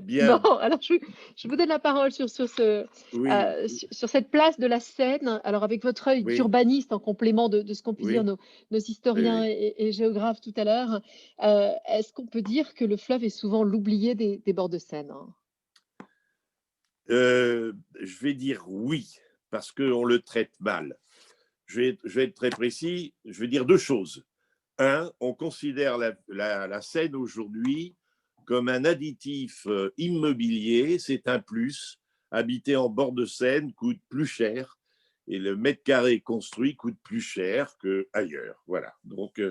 Bon, Bien, alors je vous donne la parole oui, sur cette place de la Seine. Alors avec votre œil oui, d'urbaniste en complément de ce qu'ont pu dire oui, nos oui, historiens oui. et géographes tout à l'heure, est-ce qu'on peut dire que le fleuve est souvent l'oublié des bords de Seine, hein? Je vais dire oui, parce qu'on le traite mal. Je vais être très précis, je vais dire deux choses. Un, on considère la Seine aujourd'hui comme un additif immobilier, c'est un plus. Habiter en bord de Seine coûte plus cher et le mètre carré construit coûte plus cher qu'ailleurs. Voilà. Donc,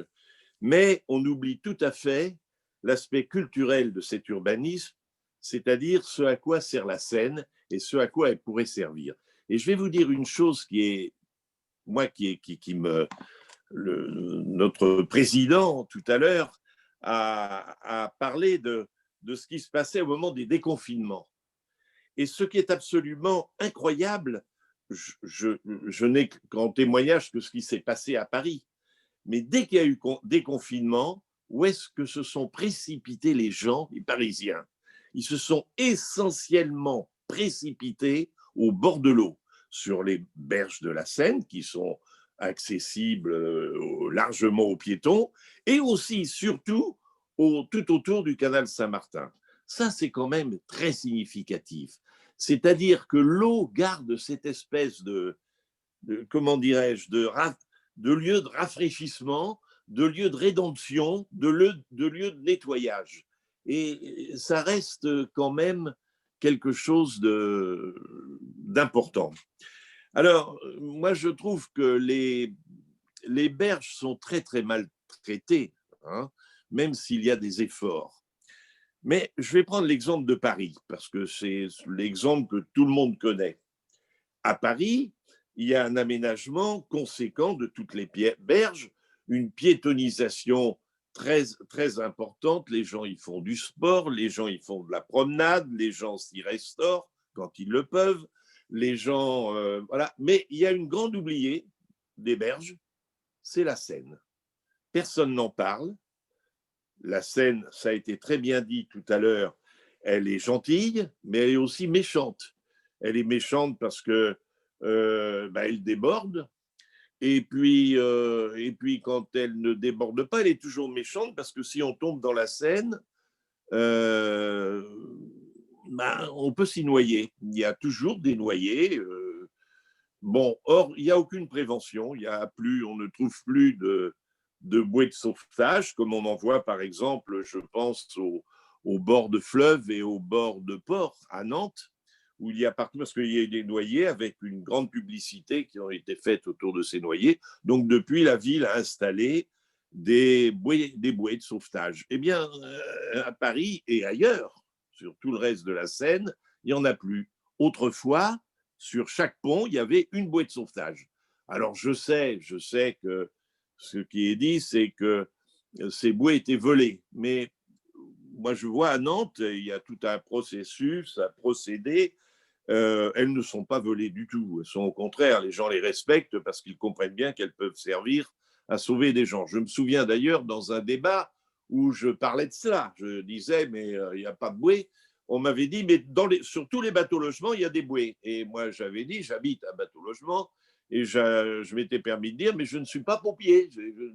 mais on oublie tout à fait l'aspect culturel de cet urbanisme, c'est-à-dire ce à quoi sert la Seine et ce à quoi elle pourrait servir. Et je vais vous dire une chose qui est, moi, qui me, notre président tout à l'heure a parlé de ce qui se passait au moment des déconfinements. Et ce qui est absolument incroyable, je n'ai qu'en témoignage que ce qui s'est passé à Paris. Mais dès qu'il y a eu déconfinement, où est-ce que se sont précipités les gens, les Parisiens? Ils se sont essentiellement précipités au bord de l'eau, sur les berges de la Seine, qui sont accessibles largement aux piétons, et aussi, surtout, tout autour du canal Saint-Martin. Ça, c'est quand même très significatif. C'est-à-dire que l'eau garde cette espèce comment dirais-je, de lieu de rafraîchissement, de lieu de rédemption, de lieu de nettoyage. Et ça reste quand même quelque chose d'important. Alors, moi, je trouve que les berges sont très, très mal traitées, hein, même s'il y a des efforts. Mais je vais prendre l'exemple de Paris, parce que c'est l'exemple que tout le monde connaît. À Paris, il y a un aménagement conséquent de toutes les berges, une piétonisation très, très importante. Les gens y font du sport, les gens y font de la promenade, les gens s'y restaurent quand ils le peuvent. Les gens, voilà. Mais il y a une grande oubliée des berges, c'est la Seine. Personne n'en parle. La Seine, ça a été très bien dit tout à l'heure, elle est gentille, mais elle est aussi méchante. Elle est méchante parce que elle déborde. Et puis, quand elle ne déborde pas, elle est toujours méchante parce que si on tombe dans la Seine, euh, on peut s'y noyer. Il y a toujours des noyés. Bon, or, il n'y a aucune prévention. On ne trouve plus de bouées de sauvetage, comme on en voit, par exemple, je pense, au bord de fleuves et au bord de ports à Nantes, où il y a partout, parce qu'il y a des noyers avec une grande publicité qui ont été faites autour de ces noyers. Donc, depuis, la ville a installé des bouées de sauvetage. Eh bien, à Paris et ailleurs, sur tout le reste de la Seine, il n'y en a plus. Autrefois, sur chaque pont, il y avait une bouée de sauvetage. Alors, je sais que ce qui est dit, c'est que ces bouées étaient volées. Mais moi, je vois à Nantes, il y a tout un processus, un procédé. Elles ne sont pas volées du tout. Elles sont au contraire, les gens les respectent parce qu'ils comprennent bien qu'elles peuvent servir à sauver des gens. Je me souviens d'ailleurs dans un débat où je parlais de cela. Je disais, mais il n'y a pas de bouée. On m'avait dit, mais sur tous les bateaux logements, il y a des bouées. Et moi, j'avais dit, j'habite un bateau logement. Et je m'étais permis de dire, mais je ne suis pas pompier,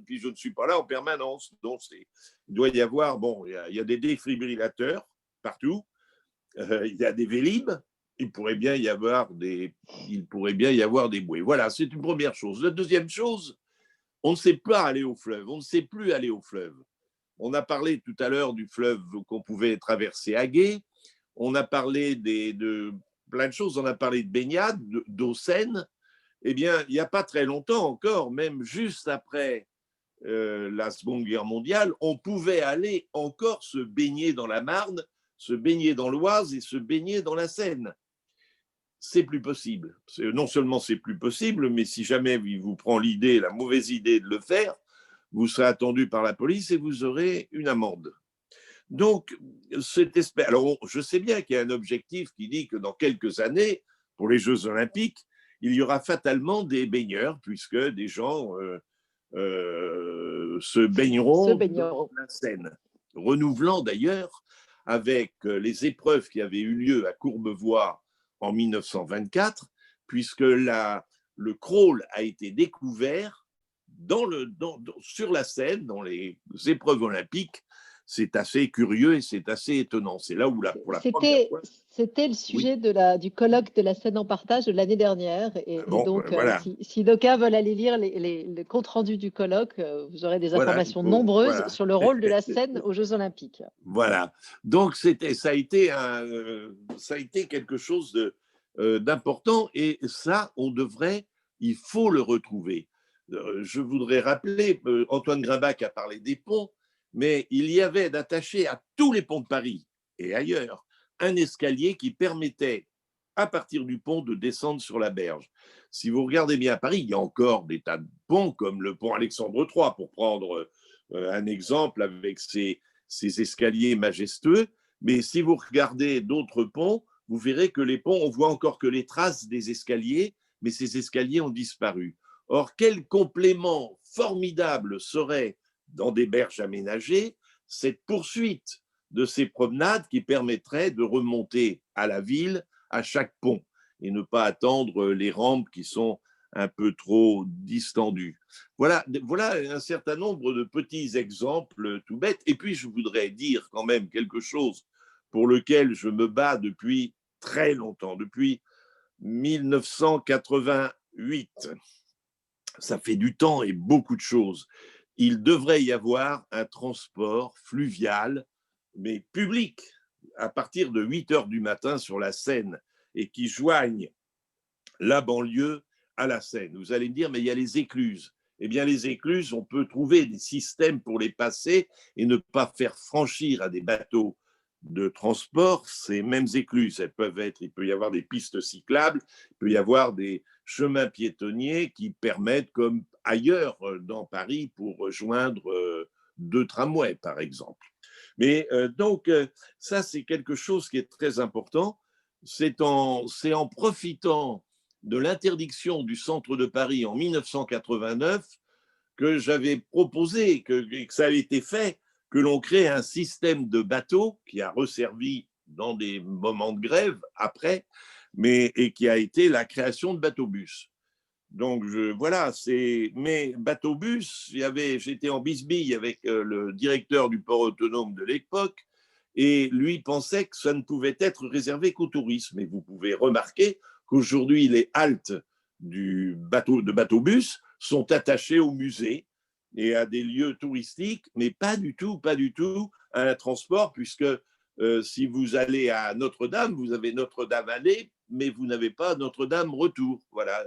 puis je ne suis pas là en permanence. Donc, il doit y avoir, bon, il y a des défibrillateurs partout, il y a des Vélib, il pourrait bien y avoir des bouées. Voilà, c'est une première chose. La deuxième chose, on ne sait pas aller au fleuve, on ne sait plus aller au fleuve. On a parlé tout à l'heure du fleuve qu'on pouvait traverser à gué, on a parlé de plein de choses, on a parlé de baignade, d'eau Seine. Eh bien, il n'y a pas très longtemps encore, même juste après la Seconde Guerre mondiale, on pouvait aller encore se baigner dans la Marne, se baigner dans l'Oise et se baigner dans la Seine. C'est plus possible. Non seulement c'est plus possible, mais si jamais il vous prend la mauvaise idée de le faire, vous serez attendu par la police et vous aurez une amende. Donc, alors je sais bien qu'il y a un objectif qui dit que dans quelques années, pour les Jeux Olympiques, il y aura fatalement des baigneurs, puisque des gens se Se baigneront dans baignant. la Seine, renouvelant d'ailleurs avec les épreuves qui avaient eu lieu à Courbevoie en 1924, puisque le crawl a été découvert sur la Seine, dans les épreuves olympiques. C'est assez curieux et c'est assez étonnant. C'est là où, pour la première fois… C'était le Oui, sujet du colloque de la Seine en partage de l'année dernière. Et bon, donc, voilà, si d'aucuns veulent aller lire le compte-rendu du colloque, vous aurez des voilà, il informations faut, nombreuses voilà. sur le rôle de la Seine aux Jeux Olympiques. Voilà. Donc, ça a été quelque chose d'important et ça, il faut le retrouver. Je voudrais rappeler, Antoine Grimbach a parlé des ponts, mais il y avait d'attaché à tous les ponts de Paris et ailleurs un escalier qui permettait, à partir du pont, de descendre sur la berge. Si vous regardez bien à Paris, il y a encore des tas de ponts, comme le pont Alexandre III, pour prendre un exemple avec ces escaliers majestueux. Mais si vous regardez d'autres ponts, vous verrez que les ponts, on voit encore que les traces des escaliers, mais ces escaliers ont disparu. Or, quel complément formidable serait, dans des berges aménagées, cette poursuite de ces promenades qui permettraient de remonter à la ville à chaque pont et ne pas attendre les rampes qui sont un peu trop distendues. Voilà un certain nombre de petits exemples tout bêtes. Et puis, je voudrais dire quand même quelque chose pour lequel je me bats depuis très longtemps, depuis 1988. Ça fait du temps et beaucoup de choses. Il devrait y avoir un transport fluvial, mais public, à partir de 8 heures du matin sur la Seine et qui joigne la banlieue à la Seine. Vous allez me dire, mais il y a les écluses. Eh bien, les écluses, on peut trouver des systèmes pour les passer et ne pas faire franchir à des bateaux de transport ces mêmes écluses. Il peut y avoir des pistes cyclables, il peut y avoir des chemins piétonniers qui permettent, comme ailleurs dans Paris, pour rejoindre 2 tramways, par exemple. Mais donc, ça, c'est quelque chose qui est très important. C'est en profitant de l'interdiction du centre de Paris en 1989 que j'avais proposé, que ça avait été fait, que l'on crée un système de bateaux qui a resservi dans des moments de grève après, et qui a été la création de bateaux-bus. Donc voilà, mais bateau-bus, j'étais en bisbille avec le directeur du port autonome de l'époque, et lui pensait que ça ne pouvait être réservé qu'au tourisme. Et vous pouvez remarquer qu'aujourd'hui, les haltes de bateau-bus sont attachées au musée et à des lieux touristiques, mais pas du tout à un transport, puisque si vous allez à Notre-Dame, vous avez Notre-Dame aller, mais vous n'avez pas Notre-Dame retour. Voilà,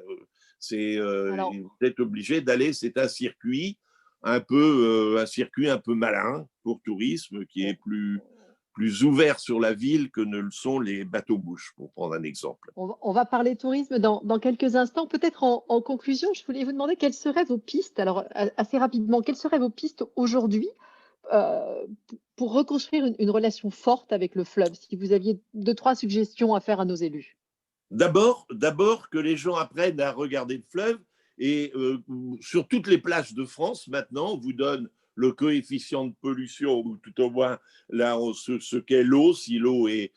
Alors, vous êtes obligé d'aller, c'est un circuit un circuit un peu malin pour tourisme qui est plus ouvert sur la ville que ne le sont les bateaux-bouches, pour prendre un exemple. on va parler tourisme dans quelques instants. Peut-être en conclusion, je voulais vous demander quelles seraient vos pistes. Alors, assez rapidement, quelles seraient vos pistes aujourd'hui euh, pour reconstruire une relation forte avec le fleuve, si vous aviez 2, 3 suggestions à faire à nos élus? D'abord que les gens apprennent à regarder le fleuve et sur toutes les plages de France, maintenant, on vous donne le coefficient de pollution ou tout au moins là, ce qu'est l'eau, si l'eau est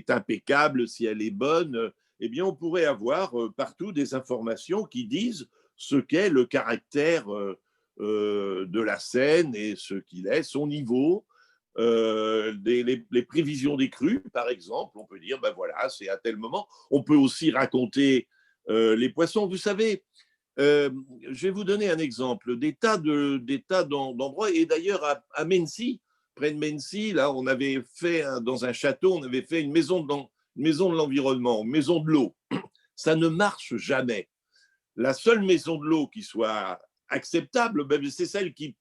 impeccable, si elle est bonne, eh bien, on pourrait avoir partout des informations qui disent ce qu'est le caractère de la Seine et ce qu'il est, son niveau, les prévisions des crues, par exemple. On peut dire, ben voilà, c'est à tel moment. On peut aussi raconter les poissons. Vous savez, je vais vous donner un exemple. Des tas d'endroits, et d'ailleurs à Mency, près de Mency, là, on avait fait, dans un château, on avait fait une maison de l'environnement, une maison de l'eau. Ça ne marche jamais. La seule maison de l'eau qui soit acceptable, c'est celle qui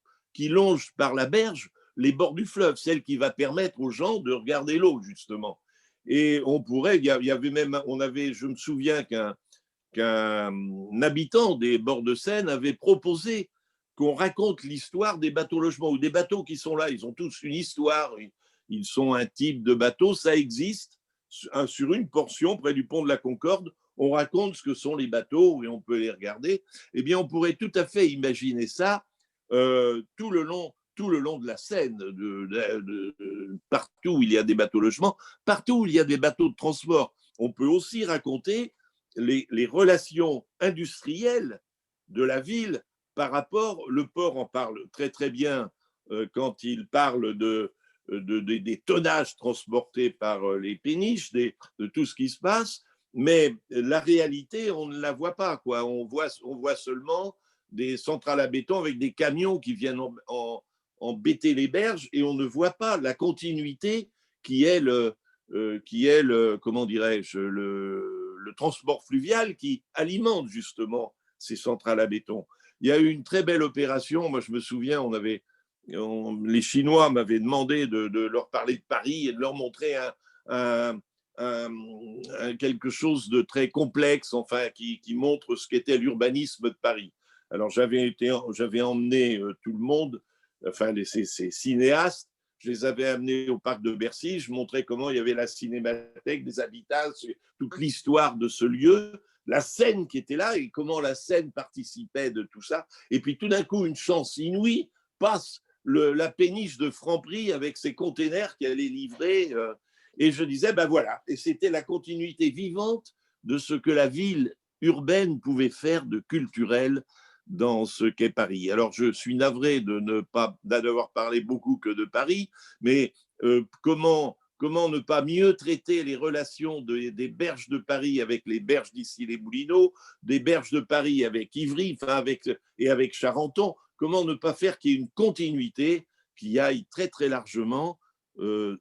longe par la berge les bords du fleuve, celle qui va permettre aux gens de regarder l'eau, justement. Et on pourrait, il y avait même, je me souviens qu'un habitant des bords de Seine avait proposé qu'on raconte l'histoire des bateaux logements, ou des bateaux qui sont là, ils ont tous une histoire, ils sont un type de bateau, ça existe, sur une portion près du pont de la Concorde, on raconte ce que sont les bateaux et on peut les regarder. Eh bien, on pourrait tout à fait imaginer ça tout tout le long de la Seine, partout où il y a des bateaux logements, partout où il y a des bateaux de transport. On peut aussi raconter les relations industrielles de la ville par rapport, le port en parle très très bien quand il parle des tonnages transportés par les péniches, de tout ce qui se passe, mais la réalité, on ne la voit pas, quoi. On voit seulement des centrales à béton avec des camions qui viennent embêter les berges, et on ne voit pas la continuité qui est comment dirais-je, le transport fluvial qui alimente justement ces centrales à béton. Il y a eu une très belle opération. Moi, je me souviens, les Chinois m'avaient demandé de leur parler de Paris et de leur montrer quelque chose de très complexe, enfin, qui montre ce qu'était l'urbanisme de Paris. Alors, j'avais emmené tout le monde, enfin, ces cinéastes, je les avais amenés au parc de Bercy, je montrais comment il y avait la cinémathèque, des habitats, toute l'histoire de ce lieu, la Seine qui était là et comment la Seine participait de tout ça. Et puis tout d'un coup, une chance inouïe, passe la péniche de Franprix avec ses containers qui allaient livrer. Et je disais, ben voilà, et c'était la continuité vivante de ce que la ville urbaine pouvait faire de culturel dans ce qu'est Paris. Alors, je suis navré d'avoir parlé beaucoup que de Paris, mais comment ne pas mieux traiter les relations des berges de Paris avec les berges d'Issy-les-Moulineaux, des berges de Paris avec Ivry, et avec Charenton, comment ne pas faire qu'il y ait une continuité qui aille très très largement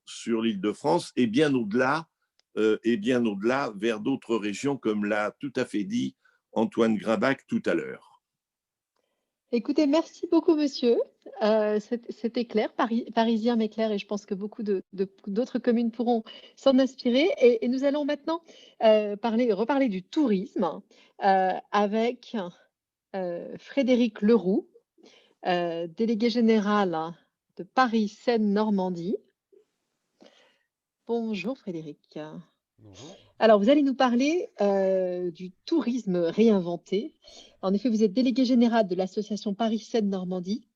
sur l'Île-de-France et bien au-delà vers d'autres régions, comme l'a tout à fait dit Antoine Grimbach tout à l'heure. Écoutez, merci beaucoup, monsieur. C'était clair, parisien mais clair, et je pense que beaucoup d'autres communes pourront s'en inspirer. Et nous allons maintenant reparler du tourisme avec Frédéric Leroux, délégué général de Paris Seine-Normandie. Bonjour Frédéric. Bonjour. Alors, vous allez nous parler du tourisme réinventé. En effet, vous êtes délégué général de l'association Paris Seine-Normandie.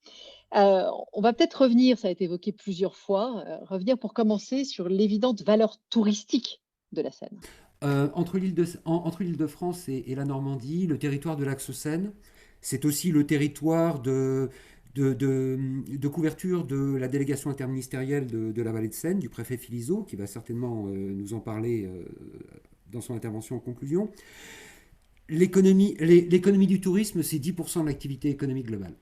On va peut-être revenir, ça a été évoqué plusieurs fois, revenir pour commencer sur l'évidente valeur touristique de la Seine. Entre l'Île-de-France et la Normandie, le territoire de l'Axe Seine, c'est aussi le territoire de couverture de la délégation interministérielle de la vallée de Seine, du préfet Philizot, qui va certainement nous en parler dans son intervention en conclusion. L'économie du tourisme, c'est 10% de l'activité économique globale.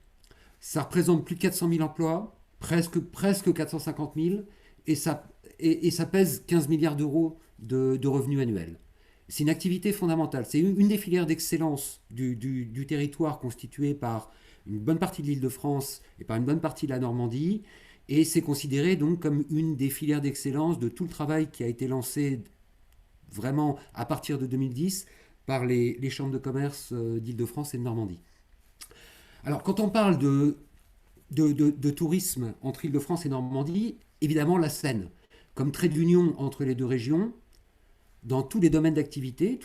Ça représente plus de 400 000 emplois, presque 450 000, et ça pèse 15 milliards d'euros de revenus annuels. C'est une activité fondamentale. C'est une des filières d'excellence du territoire constitué par une bonne partie de l'Île-de-France et par une bonne partie de la Normandie. Et c'est considéré donc comme une des filières d'excellence de tout le travail qui a été lancé vraiment à partir de 2010 par les chambres de commerce d'Île-de-France et de Normandie. Alors, quand on parle de tourisme entre Île-de-France et Normandie, évidemment la Seine, comme trait d'union entre les deux régions, dans tous les domaines d'activité,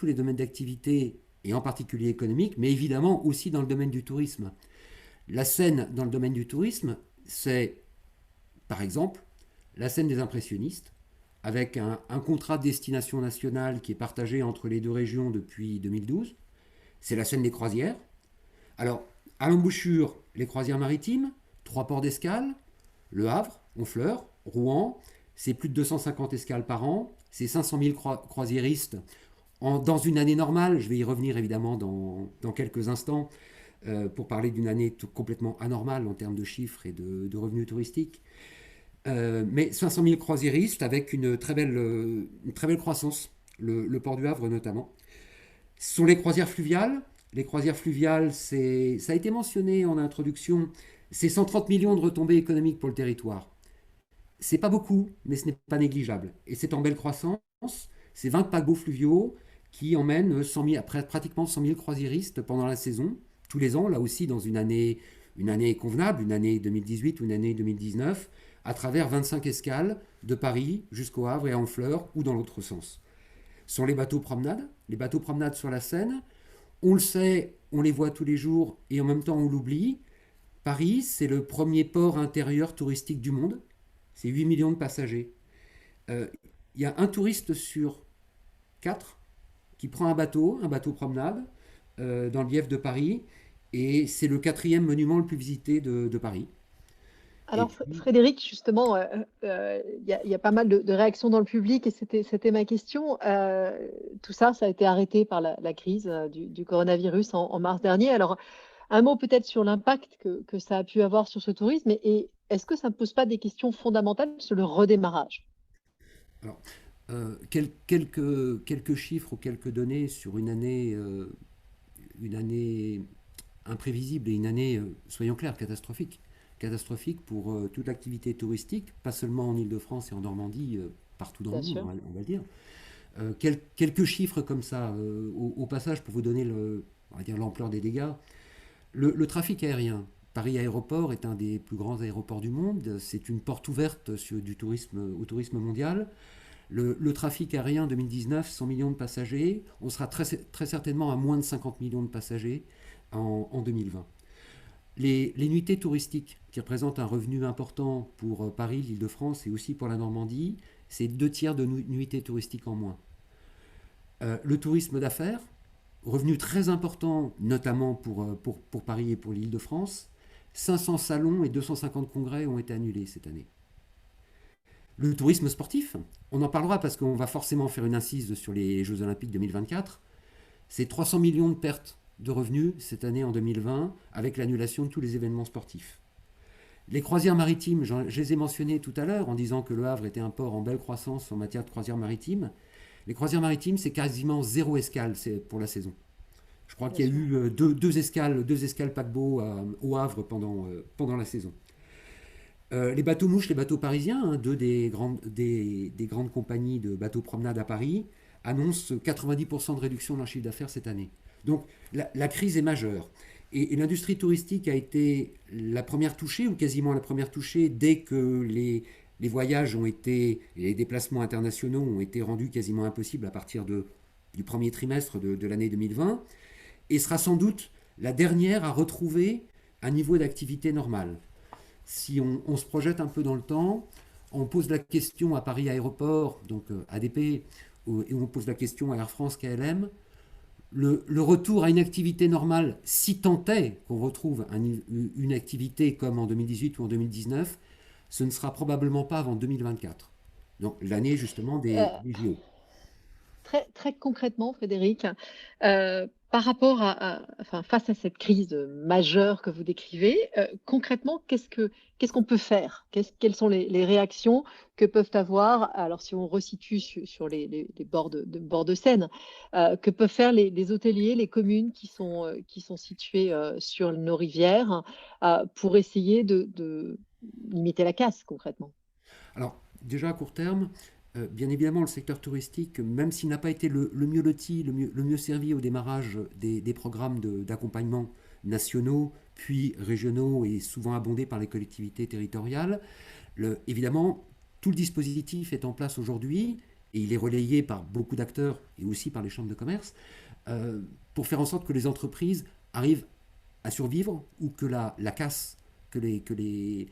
et en particulier économique, mais évidemment aussi dans le domaine du tourisme. La Seine, dans le domaine du tourisme, c'est, par exemple, la Seine des impressionnistes, avec un contrat de destination nationale qui est partagé entre les deux régions depuis 2012. C'est la Seine des croisières. Alors, à l'embouchure, les croisières maritimes, 3 ports d'escale, Le Havre, Honfleur, Rouen, c'est plus de 250 escales par an, c'est 500 000 croisiéristes. Dans une année normale, je vais y revenir évidemment dans quelques instants pour parler d'une année complètement anormale en termes de chiffres et de revenus touristiques. Mais 500 000 croisiéristes avec une très belle croissance, le port du Havre notamment. Ce sont les croisières fluviales. Les croisières fluviales, ça a été mentionné en introduction, c'est 130 millions de retombées économiques pour le territoire. C'est pas beaucoup, mais ce n'est pas négligeable. Et c'est en belle croissance. C'est 20 paquebots fluviaux qui emmènent pratiquement 100 000 croisiéristes pendant la saison, tous les ans, là aussi dans une année convenable, une année 2018 ou une année 2019, à travers 25 escales de Paris jusqu'au Havre et à Honfleur ou dans l'autre sens. Ce sont les bateaux promenades sur la Seine. On le sait, on les voit tous les jours et en même temps on l'oublie. Paris, c'est le premier port intérieur touristique du monde. C'est 8 millions de passagers. Euh, Il y a un touriste sur 4 qui prend un bateau promenade, dans le lief de Paris, et c'est le quatrième monument le plus visité de Paris. Et Alors, puis, Frédéric, justement, il y a pas mal de réactions dans le public et c'était ma question. Tout ça, ça a été arrêté par la crise du coronavirus en mars dernier. Alors, un mot peut-être sur l'impact que ça a pu avoir sur ce tourisme et est-ce que ça ne pose pas des questions fondamentales sur le redémarrage? alors, quelques chiffres ou quelques données sur une année imprévisible et une année, soyons clairs, catastrophique. Catastrophique pour toute l'activité touristique, pas seulement en Île-de-France et en Normandie, partout dans le Bien monde, sûr. on va le dire. Quelques chiffres comme ça, au passage, pour vous donner on va dire l'ampleur des dégâts. Le trafic aérien, Paris Aéroport est un des plus grands aéroports du monde. C'est une porte ouverte au tourisme mondial. Le trafic aérien 2019, 100 millions de passagers. On sera très certainement à moins de 50 millions de passagers en 2020. Les nuitées touristiques, qui représentent un revenu important pour Paris, l'Île-de-France et aussi pour la Normandie, c'est 2 tiers de nuitées touristiques en moins. Le tourisme d'affaires, revenu très important, notamment pour Paris et pour l'Île-de-France. 500 salons et 250 congrès ont été annulés cette année. Le tourisme sportif, on en parlera parce qu'on va forcément faire une incise sur les Jeux Olympiques 2024. C'est 300 millions de pertes de revenus cette année en 2020 avec l'annulation de tous les événements sportifs. Les croisières maritimes, je les ai mentionnées tout à l'heure en disant que Le Havre était un port en belle croissance en matière de croisières maritimes. Les croisières maritimes, c'est quasiment 0 escale pour la saison. Je crois Bien qu'il y a sûr. eu deux escales paquebots au Havre pendant la saison. Les bateaux mouches, les bateaux parisiens, hein, deux des grandes compagnies de bateaux promenade à Paris, annoncent 90% de réduction de leur chiffre d'affaires cette année. Donc la crise est majeure. Et l'industrie touristique a été la première touchée, ou quasiment la première touchée, dès que les voyages et les déplacements internationaux ont été rendus quasiment impossibles à partir du premier trimestre de l'année 2020, et sera sans doute la dernière à retrouver un niveau d'activité normal. Si on se projette un peu dans le temps, on pose la question à Paris Aéroport, donc ADP, et on pose la question à Air France KLM, le retour à une activité normale, si tant est qu'on retrouve une activité comme en 2018 ou en 2019, ce ne sera probablement pas avant 2024. Donc l'année justement Euh, des JO. très concrètement, Frédéric, par rapport enfin, face à cette crise majeure que vous décrivez, concrètement, qu'est-ce qu'on peut faire? Quelles sont les réactions que peuvent avoir, alors si on resitue sur les bords de Seine, que peuvent faire les hôteliers, les communes qui sont situées sur nos rivières pour essayer de limiter la casse concrètement? Alors déjà à court terme, bien évidemment le secteur touristique, même s'il n'a pas été le mieux loti, le mieux servi au démarrage des programmes d'accompagnement nationaux, puis régionaux et souvent abondés par les collectivités territoriales, évidemment, tout le dispositif est en place aujourd'hui et il est relayé par beaucoup d'acteurs et aussi par les chambres de commerce pour faire en sorte que les entreprises arrivent à survivre ou que la casse, que les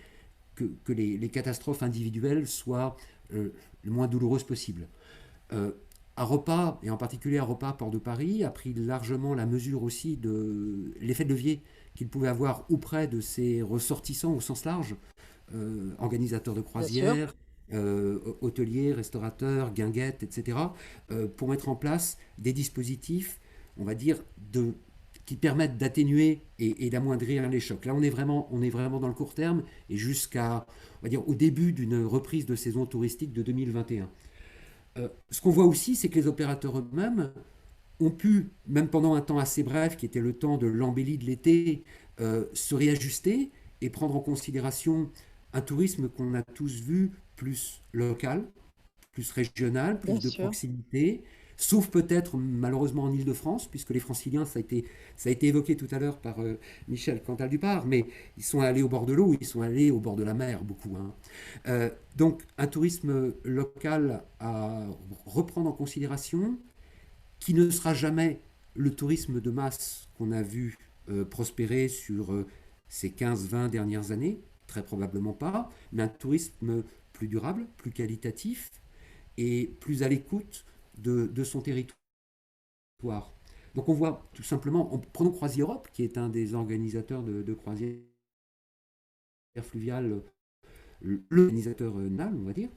catastrophes individuelles soient le moins douloureuses possible. Euh, Aropa, et en particulier Aropa Port de Paris, a pris largement la mesure aussi de l'effet de levier qu'il pouvait avoir auprès de ses ressortissants au sens large, organisateurs de Bien sûr. croisières, hôteliers, restaurateurs, guinguettes, etc., pour mettre en place des dispositifs, on va dire, qui permettent d'atténuer et d'amoindrir les chocs. Là, on est vraiment dans le court terme et jusqu'à, on va dire, au début d'une reprise de saison touristique de 2021. Ce qu'on voit aussi, c'est que les opérateurs eux-mêmes ont pu, même pendant un temps assez bref, qui était le temps de l'embellie de l'été, se réajuster et prendre en considération un tourisme qu'on a tous vu plus local, plus régional, Bien plus de sûr. proximité, sauf peut-être malheureusement en Île-de-France, puisque les franciliens, ça a été évoqué tout à l'heure par Michel Cantal-Dupart, mais ils sont allés au bord de l'eau, ils sont allés au bord de la mer, beaucoup, hein. Donc un tourisme local à reprendre en considération, qui ne sera jamais le tourisme de masse qu'on a vu prospérer sur ces 15-20 dernières années, très probablement pas, mais un tourisme plus durable, plus qualitatif et plus à l'écoute de son territoire. Donc on voit tout simplement, prenons CroisiEurope, qui est un des organisateurs de croisières fluviales, l'organisateur NAL, on va dire,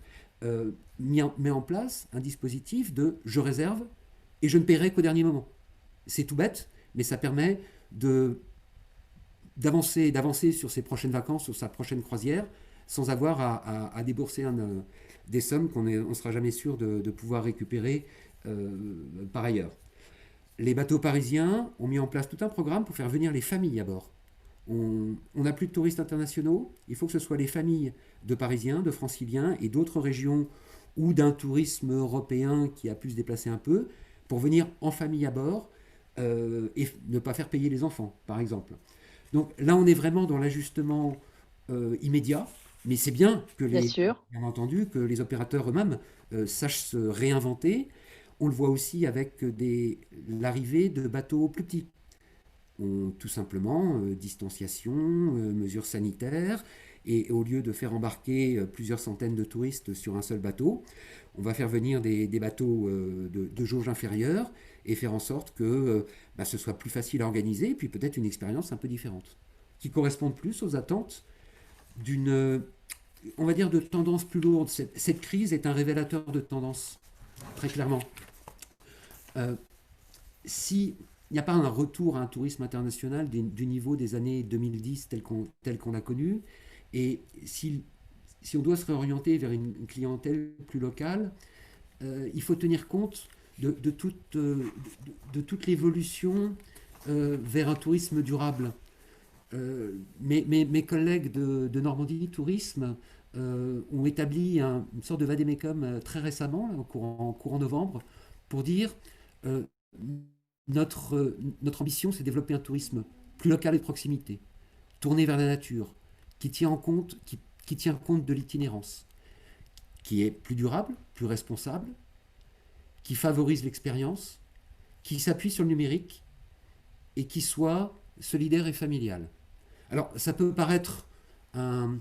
met en place un dispositif de je réserve et je ne paierai qu'au dernier moment. C'est tout bête, mais ça permet d'avancer sur ses prochaines vacances, sur sa prochaine croisière, sans avoir à débourser des sommes qu'on ne sera jamais sûr de pouvoir récupérer par ailleurs. Les bateaux parisiens ont mis en place tout un programme pour faire venir les familles à bord. On n'a plus de touristes internationaux, il faut que ce soit les familles de Parisiens, de Franciliens et d'autres régions ou d'un tourisme européen qui a pu se déplacer un peu pour venir en famille à bord et ne pas faire payer les enfants, par exemple. Donc là, on est vraiment dans l'ajustement immédiat, mais c'est bien Bien sûr. bien entendu, que les opérateurs eux-mêmes sachent se réinventer. On le voit aussi avec l'arrivée de bateaux plus petits. Tout simplement, distanciation, mesures sanitaires, et au lieu de faire embarquer plusieurs centaines de touristes sur un seul bateau, on va faire venir des bateaux de jauge inférieure et faire en sorte que ce soit plus facile à organiser, et puis peut-être une expérience un peu différente, qui corresponde plus aux attentes d'une, on va dire, de tendance plus lourde. Cette crise est un révélateur de tendance, très clairement. Si il n'y a pas un retour à un tourisme international du niveau des années 2010 tel qu'on l'a connu, et si on doit se réorienter vers une clientèle plus locale, il faut tenir compte de toute l'évolution vers un tourisme durable. Mes collègues de Normandie Tourisme ont établi une sorte de vade-mecum très récemment, là, courant novembre, pour dire euh, notre ambition, c'est de développer un tourisme plus local et de proximité, tourné vers la nature, qui tient compte de l'itinérance, qui est plus durable, plus responsable, qui favorise l'expérience, qui s'appuie sur le numérique et qui soit solidaire et familial. Alors, ça peut paraître un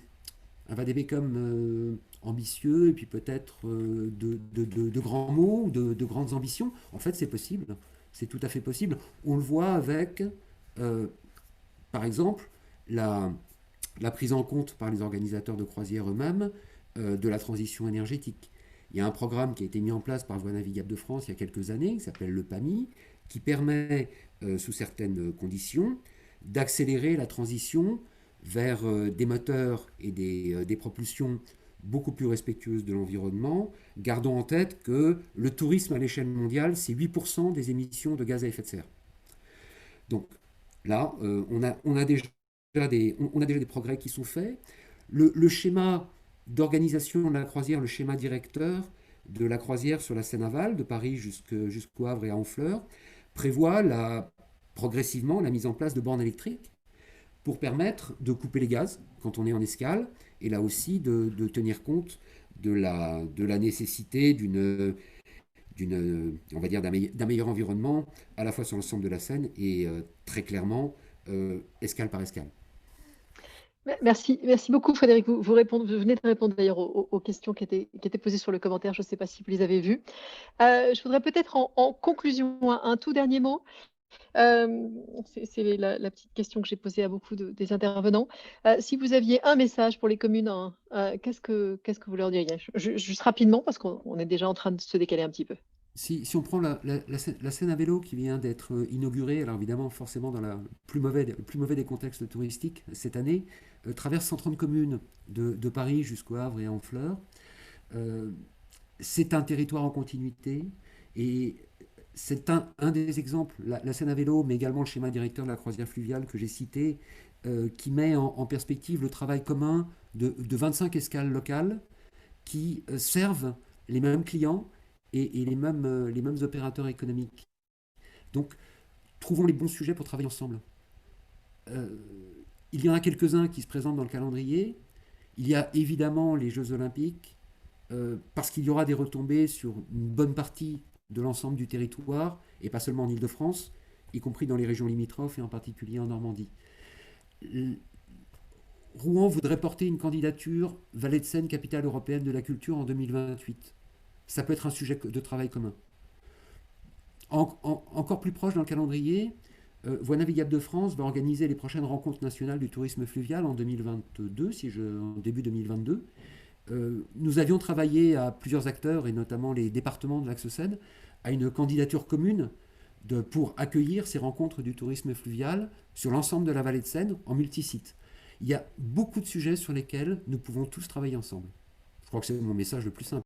vade-mecum ambitieux et puis peut-être de grands mots ou de grandes ambitions. En fait, c'est possible. C'est tout à fait possible. On le voit avec, par exemple, la prise en compte par les organisateurs de croisières eux-mêmes de la transition énergétique. Il y a un programme qui a été mis en place par Voies navigables de France il y a quelques années, qui s'appelle le PAMI, qui permet, sous certaines conditions, d'accélérer la transition vers des moteurs et des propulsions beaucoup plus respectueuses de l'environnement, gardons en tête que le tourisme à l'échelle mondiale, c'est 8% des émissions de gaz à effet de serre. Donc là, on a déjà des progrès qui sont faits. Le schéma d'organisation de la croisière, le schéma directeur de la croisière sur la Seine aval, de Paris jusqu'au Havre et à Honfleur, prévoit progressivement la mise en place de bornes électriques pour permettre de couper les gaz quand on est en escale, et là aussi de tenir compte de la nécessité on va dire d'un meilleur environnement, à la fois sur l'ensemble de la Seine et très clairement escale par escale. Merci beaucoup Frédéric. Vous venez de répondre d'ailleurs aux questions qui étaient posées sur le commentaire. Je ne sais pas si vous les avez vues. Je voudrais peut-être en conclusion un tout dernier mot. C'est la petite question que j'ai posée à beaucoup des intervenants. Si vous aviez un message pour les communes, qu'est-ce que vous leur diriez? Juste rapidement, parce qu'on est déjà en train de se décaler un petit peu. Si on prend la Seine à vélo qui vient d'être inaugurée, alors évidemment forcément dans le plus mauvais des contextes touristiques cette année, traverse 130 communes de Paris jusqu'au Havre et à Honfleur. C'est un territoire en continuité et c'est un des exemples, la Seine à vélo, mais également le schéma directeur de la croisière fluviale que j'ai cité, qui met en perspective le travail commun de 25 escales locales qui servent les mêmes clients et les mêmes opérateurs économiques. Donc, trouvons les bons sujets pour travailler ensemble. Il y en a quelques-uns qui se présentent dans le calendrier. Il y a évidemment les Jeux Olympiques, parce qu'il y aura des retombées sur une bonne partie de l'ensemble du territoire, et pas seulement en Île-de-France, y compris dans les régions limitrophes et en particulier en Normandie. Rouen voudrait porter une candidature Vallée de Seine, capitale européenne de la culture en 2028. Ça peut être un sujet de travail commun. Encore plus proche dans le calendrier, Voies navigables de France va organiser les prochaines rencontres nationales du tourisme fluvial en 2022, en début 2022. Nous avions travaillé à plusieurs acteurs, et notamment les départements de l'Axe-Seine, à une candidature commune pour accueillir ces rencontres du tourisme fluvial sur l'ensemble de la vallée de Seine en multisite. Il y a beaucoup de sujets sur lesquels nous pouvons tous travailler ensemble. Je crois que c'est mon message le plus simple.